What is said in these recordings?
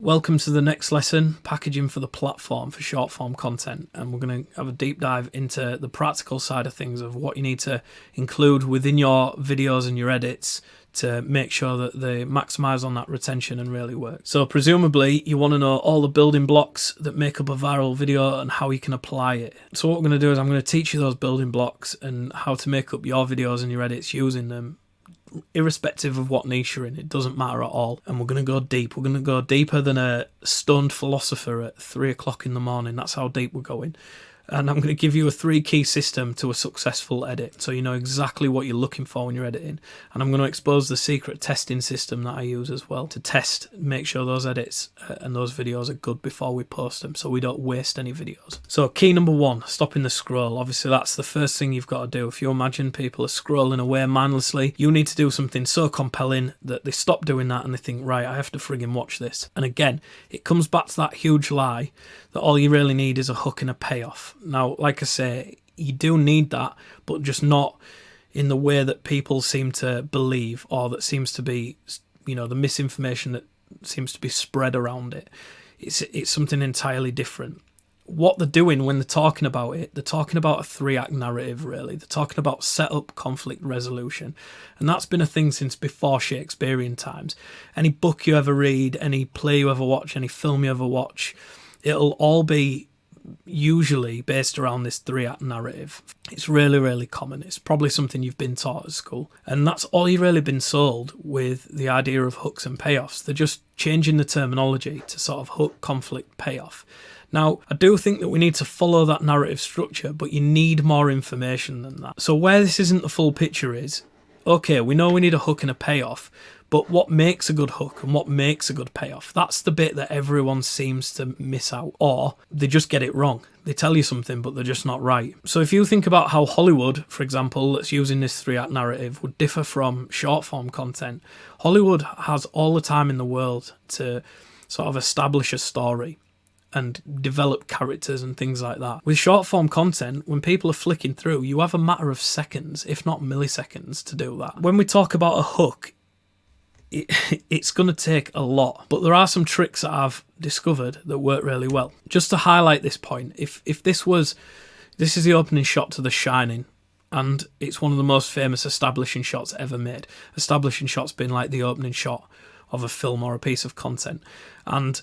Welcome to the next lesson, packaging for the platform for short form content, and we're going to have a deep dive into the practical side of things of what you need to include within your videos and your edits to make sure that they maximize on that retention and really work. So presumably you want to know all the building blocks that make up a viral video and how you can apply it. So what we're going to do is I'm going to teach you those building blocks and how to make up your videos and your edits using them, irrespective of what niche you're in. It doesn't matter at all. And we're going to go deep. We're going to go deeper than a stoned philosopher at 3 o'clock in the morning. That's how deep we're going. And I'm going to give you a 3-key system to a successful edit, so you know exactly what you're looking for when you're editing. And I'm going to expose the secret testing system that I use as well to test, make sure those edits and those videos are good before we post them, so we don't waste any videos. So key number 1, stopping the scroll. Obviously that's the first thing you've got to do. If you imagine people are scrolling away mindlessly, you need to do something so compelling that they stop doing that and they think, right, I have to friggin' watch this. And again, it comes back to that huge lie that all you really need is a hook and a payoff. Now, like I say, you do need that, but just not in the way that people seem to believe, or that seems to be, you know, the misinformation that seems to be spread around it. It's something entirely different. What they're doing when they're talking about it, they're talking about a 3-act narrative, really. They're talking about setup, conflict, resolution. And that's been a thing since before Shakespearean times. Any book you ever read, any play you ever watch, any film you ever watch, it'll all be usually based around this 3-act narrative. It's really, really common. It's probably something you've been taught at school. And that's all you've really been sold with the idea of hooks and payoffs. They're just changing the terminology to sort of hook, conflict, payoff. Now, I do think that we need to follow that narrative structure, but you need more information than that. So where this isn't the full picture is, okay, we know we need a hook and a payoff, but what makes a good hook and what makes a good payoff? That's the bit that everyone seems to miss out, or they just get it wrong. They tell you something, but they're just not right. So if you think about how Hollywood, for example, that's using this 3-act narrative would differ from short form content, Hollywood has all the time in the world to sort of establish a story and develop characters and things like that. With short form content, when people are flicking through, you have a matter of seconds, if not milliseconds, to do that. When we talk about a hook, it's going to take a lot, but there are some tricks that I've discovered that work really well. Just to highlight this point, if this is the opening shot to The Shining, and it's one of the most famous establishing shots ever made. Establishing shots being like the opening shot of a film or a piece of content. And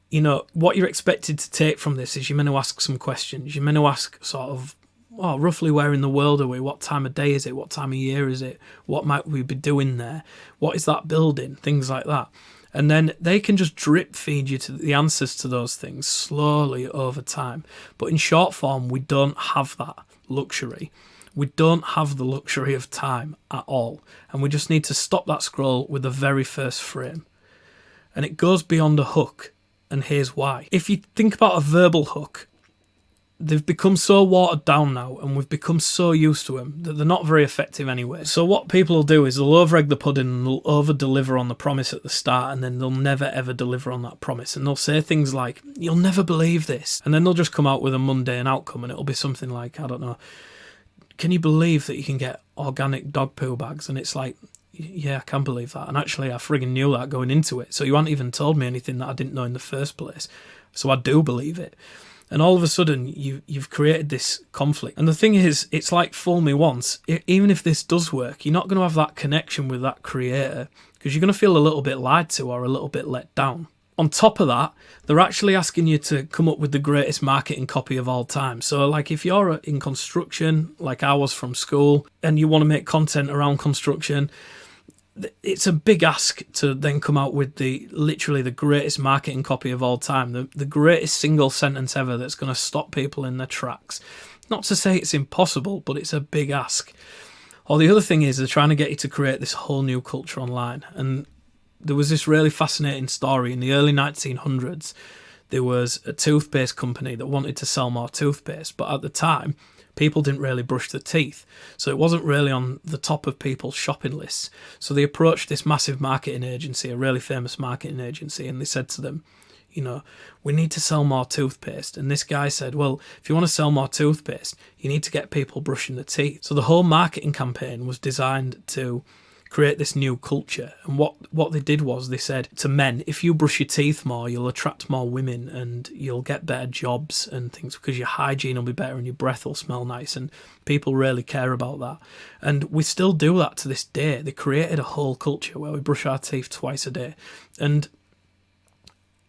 you know, what you're expected to take from this is you're meant to ask some questions. You're meant to ask sort of, oh, roughly where in the world are we? What time of day is it? What time of year is it? What might we be doing there? What is that building? Things like that. And then they can just drip feed you to the answers to those things slowly over time. But in short form, we don't have that luxury. We don't have the luxury of time at all. And we just need to stop that scroll with the very first frame. And it goes beyond a hook. And here's why. If you think about a verbal hook, they've become so watered down now, and we've become so used to them that they're not very effective anyway. So what people will do is they'll over-egg the pudding and they'll over-deliver on the promise at the start, and then they'll never ever deliver on that promise. And they'll say things like, you'll never believe this. And then they'll just come out with a mundane outcome, and it'll be something like, I don't know, can you believe that you can get organic dog poo bags? And it's like, yeah, I can believe that. And actually, I friggin' knew that going into it. So you hadn't even told me anything that I didn't know in the first place. So I do believe it. And all of a sudden, you've created this conflict. And the thing is, it's like fool me once. Even if this does work, you're not going to have that connection with that creator because you're going to feel a little bit lied to or a little bit let down. On top of that, they're actually asking you to come up with the greatest marketing copy of all time. So like if you're in construction, like I was from school, and you want to make content around construction, it's a big ask to then come out with literally the greatest marketing copy of all time, the greatest single sentence ever that's going to stop people in their tracks. Not to say it's impossible, but it's a big ask. Or the other thing is they're trying to get you to create this whole new culture online. And there was this really fascinating story in the early 1900s. There was a toothpaste company that wanted to sell more toothpaste, but at the time, people didn't really brush their teeth. So it wasn't really on the top of people's shopping lists. So they approached this massive marketing agency, a really famous marketing agency, and they said to them, you know, we need to sell more toothpaste. And this guy said, well, if you want to sell more toothpaste, you need to get people brushing their teeth. So the whole marketing campaign was designed to create this new culture. And what they did was they said to men, if you brush your teeth more, you'll attract more women and you'll get better jobs and things because your hygiene will be better and your breath will smell nice, and people really care about that. And we still do that to this day. They created a whole culture where we brush our teeth twice a day. And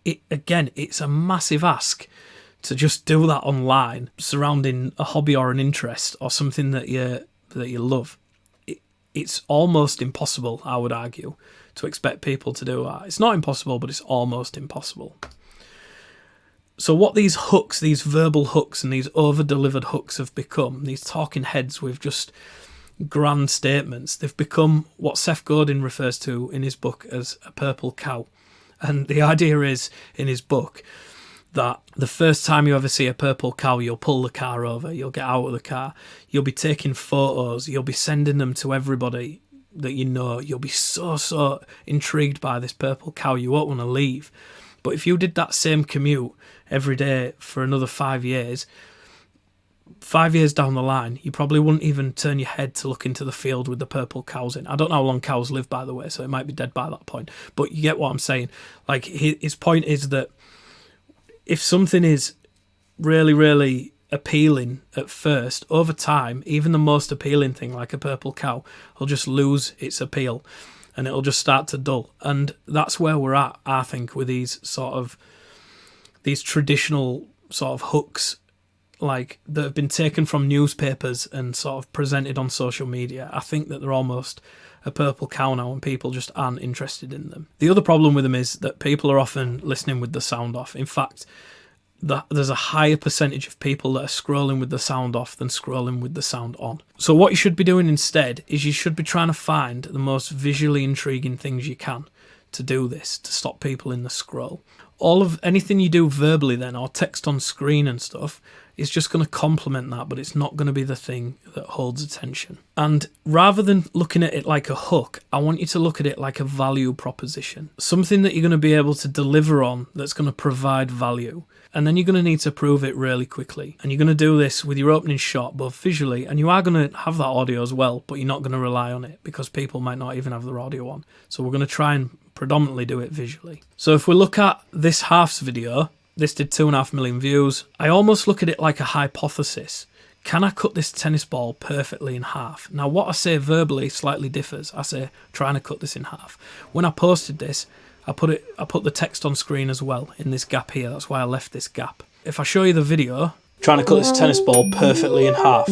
it's a massive ask to just do that online surrounding a hobby or an interest or something that you love. It's almost impossible, I would argue, to expect people to do that. It's not impossible, but it's almost impossible. So what these hooks, these verbal hooks and these over-delivered hooks have become, these talking heads with just grand statements, they've become what Seth Godin refers to in his book as a purple cow. And the idea is, in his book, that the first time you ever see a purple cow, you'll pull the car over, you'll get out of the car, you'll be taking photos, you'll be sending them to everybody that you know, you'll be so intrigued by this purple cow, you won't want to leave. But if you did that same commute every day for another 5 years, 5 years down the line, you probably wouldn't even turn your head to look into the field with the purple cows in. I don't know how long cows live, by the way, so it might be dead by that point. But you get what I'm saying. Like, his point is that if something is really, really appealing at first, over time, even the most appealing thing, like a purple cow, will just lose its appeal and it'll just start to dull. And that's where we're at, I think, with these traditional sort of hooks, like, that have been taken from newspapers and sort of presented on social media. I think that they're almost a purple cow now and people just aren't interested in them. The other problem with them is that people are often listening with the sound off. In fact, there's a higher percentage of people that are scrolling with the sound off than scrolling with the sound on. So what you should be doing instead is you should be trying to find the most visually intriguing things you can to do this, to stop people in the scroll. Anything you do verbally then, or text on screen and stuff, is just going to complement that, but it's not going to be the thing that holds attention. And rather than looking at it like a hook, I want you to look at it like a value proposition. Something that you're going to be able to deliver on that's going to provide value. And then you're going to need to prove it really quickly. And you're going to do this with your opening shot, both visually, and you are going to have that audio as well, but you're not going to rely on it because people might not even have their audio on. So we're going to try and predominantly do it visually. So if we look at this halves video, this did 2.5 million views. I almost look at it like a hypothesis. Can I cut this tennis ball perfectly in half? Now, what I say verbally slightly differs. I say, trying to cut this in half. When I posted this, I put the text on screen as well in this gap here. That's why I left this gap. If I show you the video, trying to cut this tennis ball perfectly in half.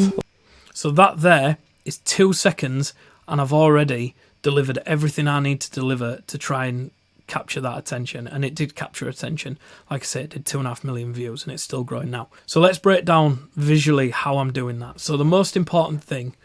So that there is 2 seconds, and I've already delivered everything I need to deliver to try and capture that attention. And it did capture attention. Like I said, it did 2.5 million views and it's still growing now. So let's break down visually how I'm doing that. So the most important thing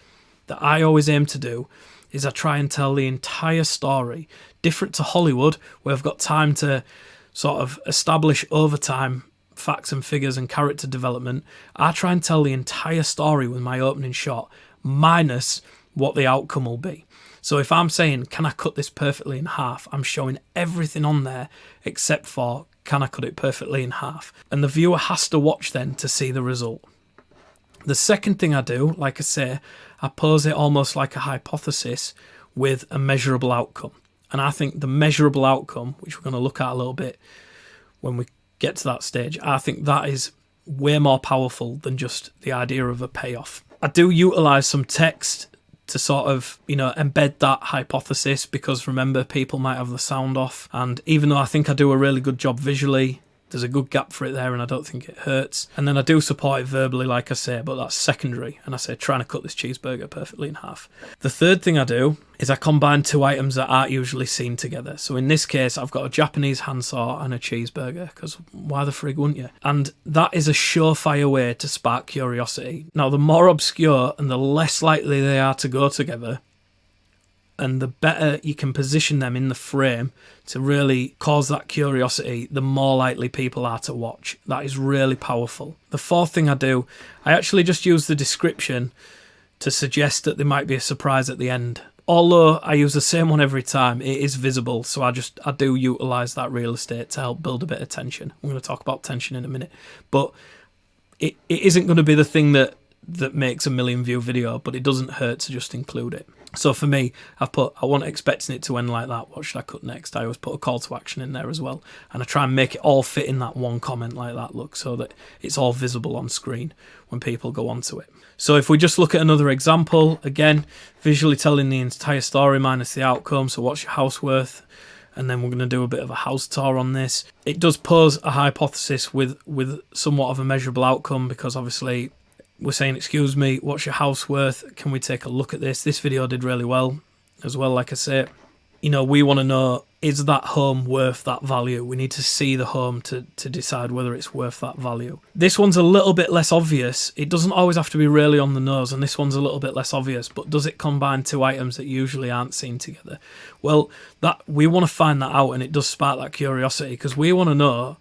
that I always aim to do is I try and tell the entire story. Different to Hollywood, where I've got time to sort of establish over time facts and figures and character development, I try and tell the entire story with my opening shot, minus what the outcome will be. So if I'm saying, can I cut this perfectly in half, I'm showing everything on there except for, can I cut it perfectly in half? And the viewer has to watch then to see the result. The second thing I do, like I say, I pose it almost like a hypothesis with a measurable outcome. And I think the measurable outcome, which we're going to look at a little bit when we get to that stage, I think that is way more powerful than just the idea of a payoff. I do utilise some text to sort of, embed that hypothesis, because remember, people might have the sound off. And even though I think I do a really good job visually, there's a good gap for it there and I don't think it hurts. And then I do support it verbally, like I say, but that's secondary. And I say, trying to cut this cheeseburger perfectly in half. The third thing I do is I combine 2 items that aren't usually seen together. So in this case, I've got a Japanese handsaw and a cheeseburger, because why the frig wouldn't you? And that is a surefire way to spark curiosity. Now, the more obscure and the less likely they are to go together, and the better you can position them in the frame to really cause that curiosity, the more likely people are to watch. That is really powerful. The fourth thing I do, I actually just use the description to suggest that there might be a surprise at the end. Although I use the same one every time, it is visible, so I do utilise that real estate to help build a bit of tension. I'm going to talk about tension in a minute. But it isn't going to be the thing that makes a 1 million view video, but it doesn't hurt to just include it. So for me, I wasn't expecting it to end like that. What should I cut next? I always put a call to action in there as well. And I try and make it all fit in that one comment like that, look, so that it's all visible on screen when people go onto it. So if we just look at another example, again, visually telling the entire story minus the outcome. So what's your house worth? And then we're going to do a bit of a house tour on this. It does pose a hypothesis with somewhat of a measurable outcome, because obviously we're saying, excuse me, what's your house worth? Can we take a look at this? This video did really well as well, like I say. You know, we want to know, is that home worth that value? We need to see the home to decide whether it's worth that value. This one's a little bit less obvious. It doesn't always have to be really on the nose, and this one's a little bit less obvious, but does it combine two items that usually aren't seen together? Well, that we want to find that out, and it does spark that curiosity, because we want to know,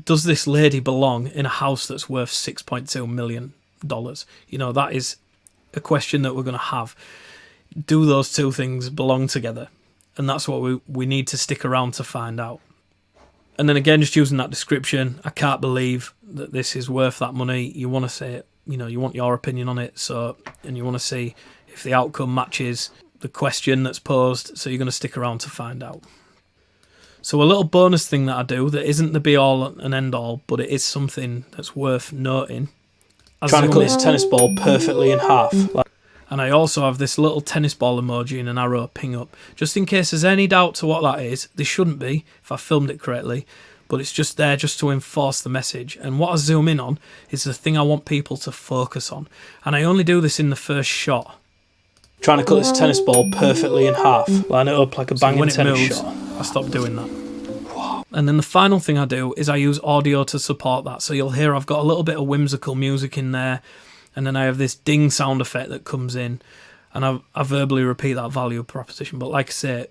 does this lady belong in a house that's worth $6.2 million? You know, that is a question that we're going to have. Do those two things belong together? And that's what we need to stick around to find out. And then again, just using that description, I can't believe that this is worth that money. You want to say it, you know, you want your opinion on it. So, and you want to see if the outcome matches the question that's posed. So you're going to stick around to find out. So a little bonus thing that I do that isn't the be all and end all, but it is something that's worth noting. Trying to cut this tennis ball perfectly in half. And I also have this little tennis ball emoji and an arrow ping up, just in case there's any doubt to what that is. There shouldn't be if I filmed it correctly, but it's just there just to enforce the message. And what I zoom in on is the thing I want people to focus on. And I only do this in the first shot. Trying to cut this tennis ball perfectly in half. Line it up like a banging tennis shot. I stop doing that. And then the final thing I do is I use audio to support that. So you'll hear I've got a little bit of whimsical music in there, and then I have this ding sound effect that comes in, and I verbally repeat that value proposition. But like I say,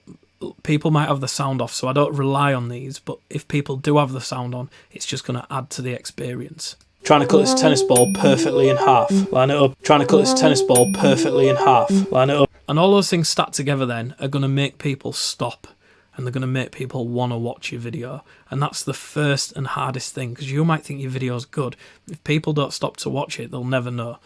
people might have the sound off, so I don't rely on these, but if people do have the sound on, it's just going to add to the experience. Trying to cut this tennis ball perfectly in half. Line it up. Trying to cut this tennis ball perfectly in half. Line it up. And all those things stacked together then are going to make people stop, and they're going to make people want to watch your video. And that's the first and hardest thing, because you might think your video's good. If people don't stop to watch it, they'll never know.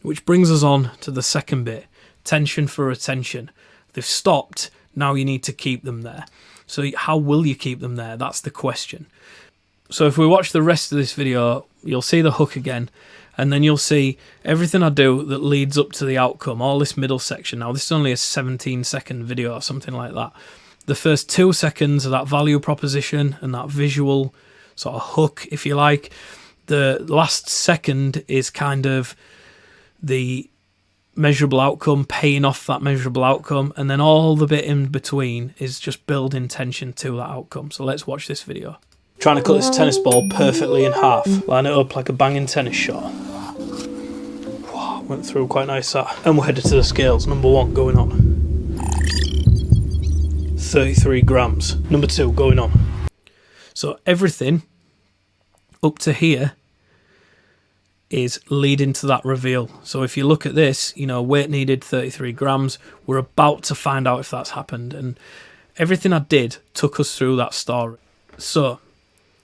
Which brings us on to the second bit, tension for attention. They've stopped, now you need to keep them there. So how will you keep them there? That's the question. So if we watch the rest of this video, you'll see the hook again, and then you'll see everything I do that leads up to the outcome, all this middle section. Now, this is only a 17-second video or something like that. The first 2 seconds of that value proposition and that visual sort of hook, if you like. The last second is kind of the measurable outcome, paying off that measurable outcome, and then all the bit in between is just building tension to that outcome. So let's watch this video. Trying to cut this tennis ball perfectly in half. Line it up like a banging tennis shot. Went through quite nice that. And we're headed to the scales. Number 1 going on. 33 grams. Number 2 going on. So everything up to here is leading to that reveal. So if you look at this, you know, weight needed 33 grams. We're about to find out if that's happened. And everything I did took us through that story. So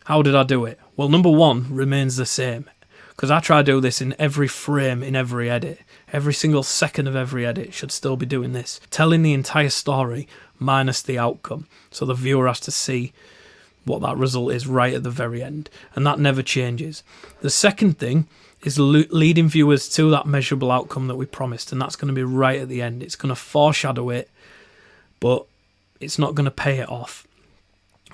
how did I do it? Well, number 1 remains the same, because I try to do this in every frame, in every edit. Every single second of every edit should still be doing this, telling the entire story minus the outcome. So the viewer has to see what that result is right at the very end, and that never changes. The second thing is leading viewers to that measurable outcome that we promised, and that's going to be right at the end. It's going to foreshadow it, but it's not going to pay it off.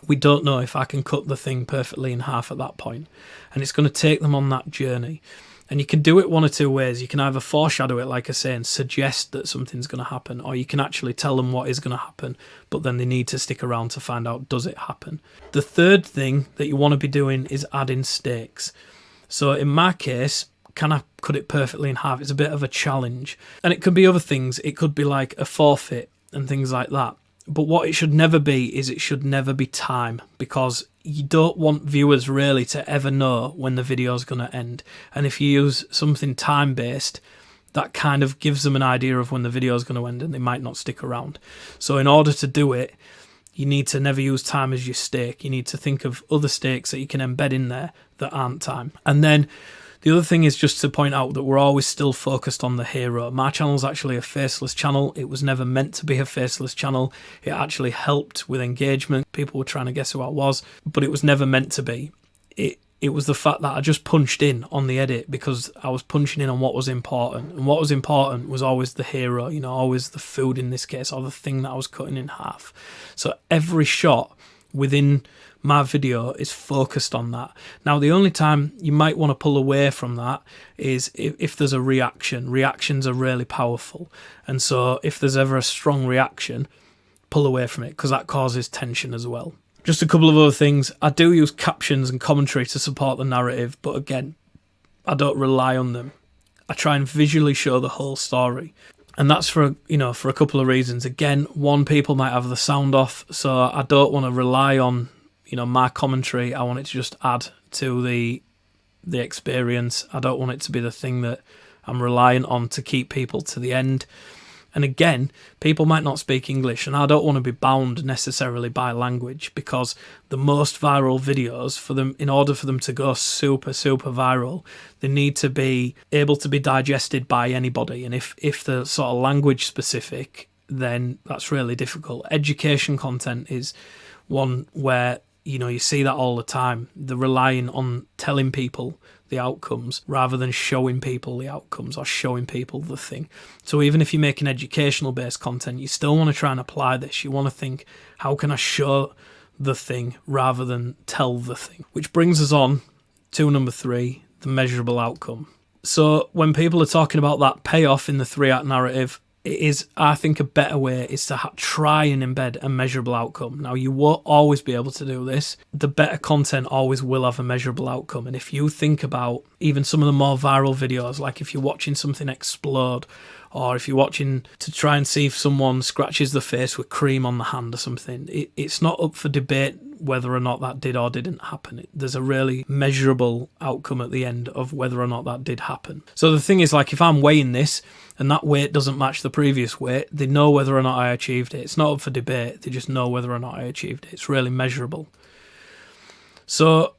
We don't know if I can cut the thing perfectly in half at that point, and it's going to take them on that journey. And you can do it one or two ways. You can either foreshadow it, like I say, and suggest that something's going to happen, or you can actually tell them what is going to happen, but then they need to stick around to find out, does it happen? The third thing that you want to be doing is adding stakes. So in my case, can I cut it perfectly in half? It's a bit of a challenge. And it could be other things. It could be like a forfeit and things like that. But what it should never be is it should never be time, because you don't want viewers really to ever know when the video is going to end. And if you use something time-based, that kind of gives them an idea of when the video is going to end, and they might not stick around. So in order to do it, you need to never use time as your stake. You need to think of other stakes that you can embed in there that aren't time. And then The other thing is just to point out that we're always still focused on the hero. My channel is actually a faceless channel. It was never meant to be a faceless channel. It actually helped with engagement. People were trying to guess who I was, but it was never meant to be. It was the fact that I just punched in on the edit because I was punching in on what was important. And what was important was always the hero, you know, always the food in this case, or the thing that I was cutting in half. So every shot within my video is focused on that. Now, the only time you might want to pull away from that is if there's a reaction. Reactions are really powerful. And so if there's ever a strong reaction, pull away from it because that causes tension as well. Just a couple of other things. I do use captions and commentary to support the narrative, but again, I don't rely on them. I try and visually show the whole story. And that's for a couple of reasons. Again, one, people might have the sound off, so I don't want to rely on, my commentary. I want it to just add to the experience. I don't want it to be the thing that I'm reliant on to keep people to the end. And again, people might not speak English, and I don't want to be bound necessarily by language, because the most viral videos, for them, in order for them to go super, super viral, they need to be able to be digested by anybody. And if they're sort of language specific, then that's really difficult. Education content is one where, you see that all the time. They're relying on telling people the outcomes rather than showing people the outcomes or showing people the thing. So even if you're making educational based content, you still want to try and apply this. You want to think, how can I show the thing rather than tell the thing? Which brings us on to number 3, the measurable outcome. So when people are talking about that payoff in the 3-act narrative, it is, I think, a better way is to try and embed a measurable outcome. Now, you won't always be able to do this. The better content always will have a measurable outcome. And if you think about even some of the more viral videos, like if you're watching something explode, or if you're watching to try and see if someone scratches the face with cream on the hand or something, it's not up for debate whether or not that did or didn't happen. There's a really measurable outcome at the end of whether or not that did happen. So the thing is, like, if I'm weighing this and that weight doesn't match the previous weight, they know whether or not I achieved it. It's not up for debate. They just know whether or not I achieved it. It's really measurable. So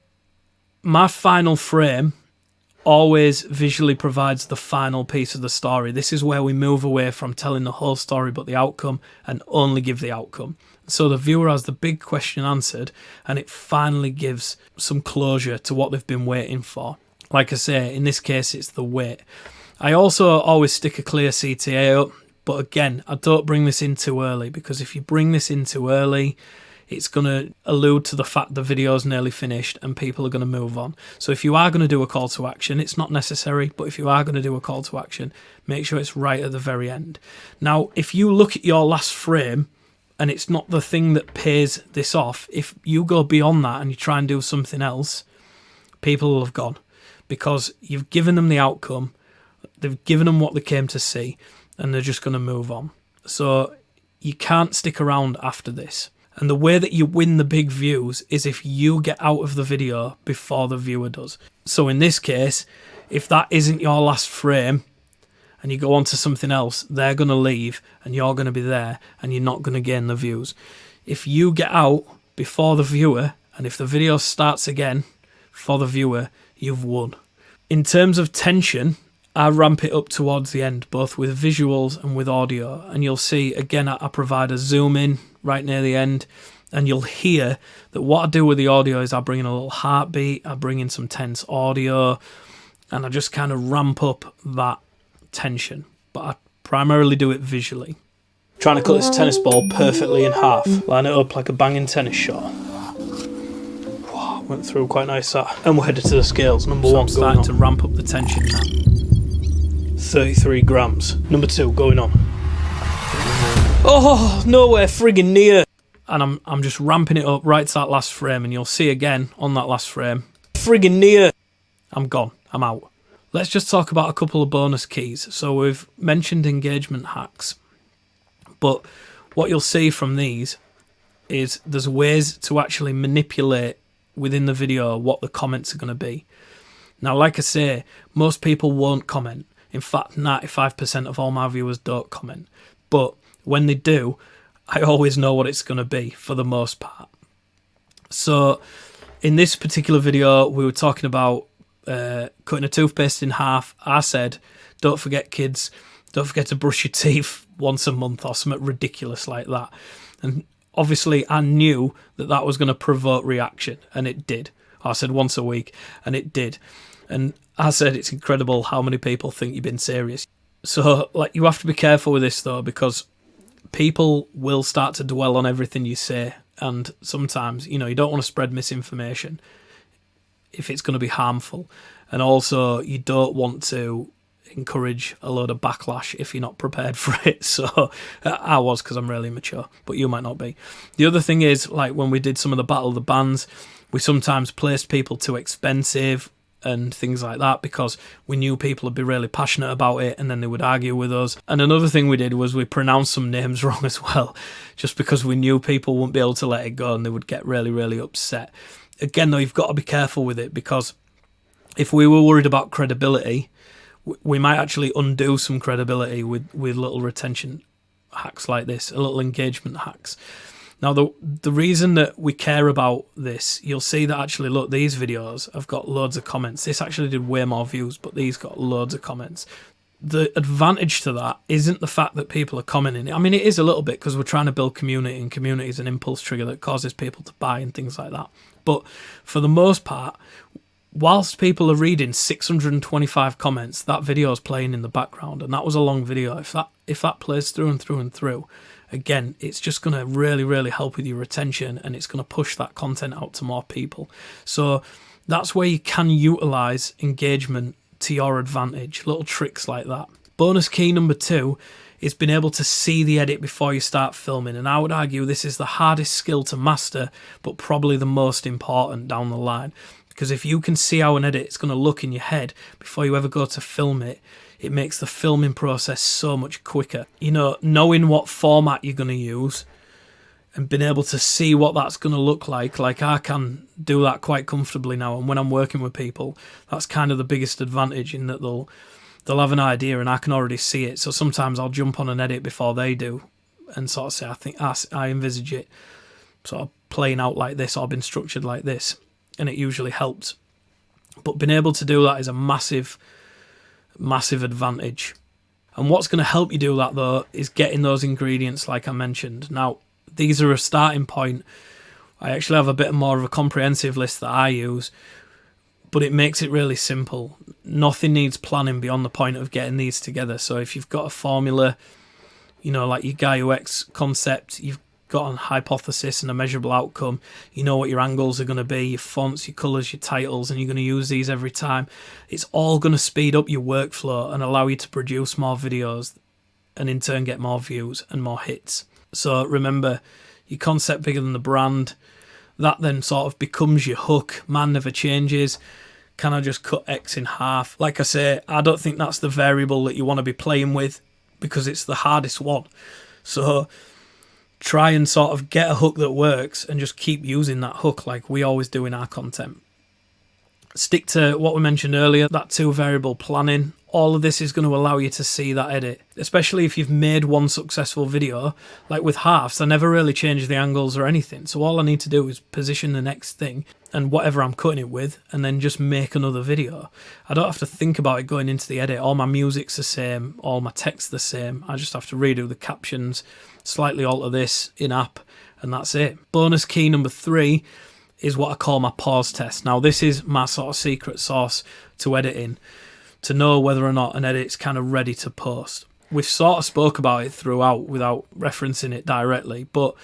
my final frame always visually provides the final piece of the story. This is where we move away from telling the whole story but the outcome and only give the outcome. So the viewer has the big question answered, and it finally gives some closure to what they've been waiting for. Like I say, in this case, it's the wait. I also always stick a clear CTA up, but again, I don't bring this in too early, because if you bring this in too early, it's going to allude to the fact the video is nearly finished and people are going to move on. So if you are going to do a call to action, it's not necessary, but if you are going to do a call to action, make sure it's right at the very end. Now, if you look at your last frame and it's not the thing that pays this off, if you go beyond that and you try and do something else, people will have gone, because you've given them the outcome, they've given them what they came to see, and they're just going to move on. So you can't stick around after this. And the way that you win the big views is if you get out of the video before the viewer does. So in this case, if that isn't your last frame and you go on to something else, they're going to leave and you're going to be there and you're not going to gain the views. If you get out before the viewer, and if the video starts again for the viewer, you've won. In terms of tension, I ramp it up towards the end, both with visuals and with audio. And you'll see, again, I provide a zoom in right near the end. And you'll hear that what I do with the audio is I bring in a little heartbeat, I bring in some tense audio, and I just kind of ramp up that tension. But I primarily do it visually. Trying to cut this tennis ball perfectly in half. Line it up like a banging tennis shot. Went through quite nice that. And we're headed to the scales. Number 1 starting to ramp up the tension now. 33 grams. Number 2 going on. Oh, nowhere friggin' near. And I'm just ramping it up right to that last frame, and you'll see again on that last frame. Friggin' near. I'm gone. I'm out. Let's just talk about a couple of bonus keys. So we've mentioned engagement hacks, but what you'll see from these is there's ways to actually manipulate within the video what the comments are going to be. Now, like I say, most people won't comment. In fact, 95% of all my viewers don't comment. But when they do, I always know what it's going to be for the most part. So in this particular video, we were talking about cutting a toothpaste in half, I said, don't forget kids, don't forget to brush your teeth once a month or something ridiculous like that. And obviously I knew that that was going to provoke reaction, and it did. I said once a week, and it did. And I said it's incredible how many people think you've been serious. So like, you have to be careful with this though, because people will start to dwell on everything you say, and sometimes, you know, you don't want to spread misinformation if it's going to be harmful, and also you don't want to encourage a load of backlash if you're not prepared for it. So I was, because I'm really mature, but you might not be. The other thing is, like when we did some of the Battle of the Bands, we sometimes placed people too expensive and things like that, because we knew people would be really passionate about it and then they would argue with us. And another thing we did was we pronounced some names wrong as well, just because we knew people wouldn't be able to let it go and they would get really, really upset. Again though, you've got to be careful with it, because if we were worried about credibility, we might actually undo some credibility with little retention hacks like this, little engagement hacks. Now, the reason that we care about this, you'll see that actually, look, these videos have got loads of comments. This actually did way more views, but these got loads of comments. The advantage to that isn't the fact that people are commenting. I mean, it is a little bit, because we're trying to build community, and community is an impulse trigger that causes people to buy and things like that. But for the most part, whilst people are reading 625 comments, that video is playing in the background, and that was a long video. If that plays through and through and through, again, it's just going to really, really help with your retention, and it's going to push that content out to more people. So that's where you can utilize engagement to your advantage, little tricks like that. Bonus key number 2 is being able to see the edit before you start filming, and I would argue this is the hardest skill to master, but probably the most important down the line. Because if you can see how an edit is going to look in your head before you ever go to film it, it makes the filming process so much quicker. You know, knowing what format you're going to use and being able to see what that's going to look like I can do that quite comfortably now. And when I'm working with people, that's kind of the biggest advantage, in that they'll have an idea and I can already see it. So sometimes I'll jump on an edit before they do and sort of say, I envisage it sort of playing out like this, or been structured like this. And it usually helps. But being able to do that is a massive advantage. And what's going to help you do that though is getting those ingredients like I mentioned. Now, these are a starting point. I actually have a bit more of a comprehensive list that I use, but it makes it really simple. Nothing needs planning beyond the point of getting these together. So if you've got a formula, you know, like your GaiaX concept, you've got a hypothesis and a measurable outcome, you know what your angles are going to be, your fonts, your colours, your titles, and you're going to use these every time. It's all going to speed up your workflow and allow you to produce more videos, and in turn get more views and more hits. So remember, your concept bigger than the brand. That then sort of becomes your hook. Man never changes. Can I just cut X in half? Like I say, I don't think that's the variable that you want to be playing with, because it's the hardest one. So try and sort of get a hook that works and just keep using that hook like we always do in our content. Stick to what we mentioned earlier, that 2 variable planning. All of this is going to allow you to see that edit, especially if you've made one successful video. Like with halves, I never really change the angles or anything. So all I need to do is position the next thing and whatever I'm cutting it with, and then just make another video. I don't have to think about it going into the edit. All my music's the same, all my text's the same. I just have to redo the captions, slightly alter this in-app, and that's it. Bonus key number 3 is what I call my pause test. Now, this is my sort of secret sauce to editing, to know whether or not an edit's kind of ready to post. We've sort of spoke about it throughout without referencing it directly, but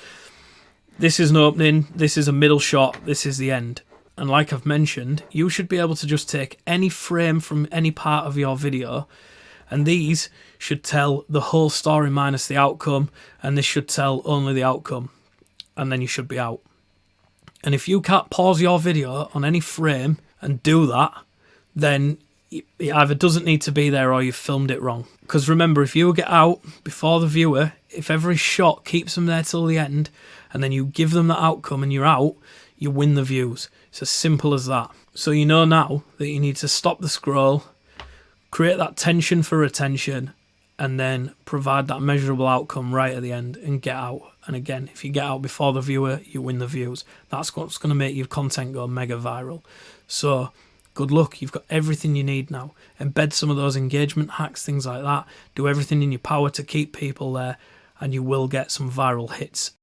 this is an opening, this is a middle shot, this is the end. And like I've mentioned, you should be able to just take any frame from any part of your video, and these should tell the whole story minus the outcome, and this should tell only the outcome, and then you should be out. And if you can't pause your video on any frame and do that, then it either doesn't need to be there or you've filmed it wrong. Because remember, if you get out before the viewer, if every shot keeps them there till the end, and then you give them that outcome and you're out, you win the views. It's as simple as that. So you know now that you need to stop the scroll, create that tension for retention, and then provide that measurable outcome right at the end and get out. And again, if you get out before the viewer, you win the views. That's what's going to make your content go mega viral. So good luck. You've got everything you need now. Embed some of those engagement hacks, things like that. Do everything in your power to keep people there, and you will get some viral hits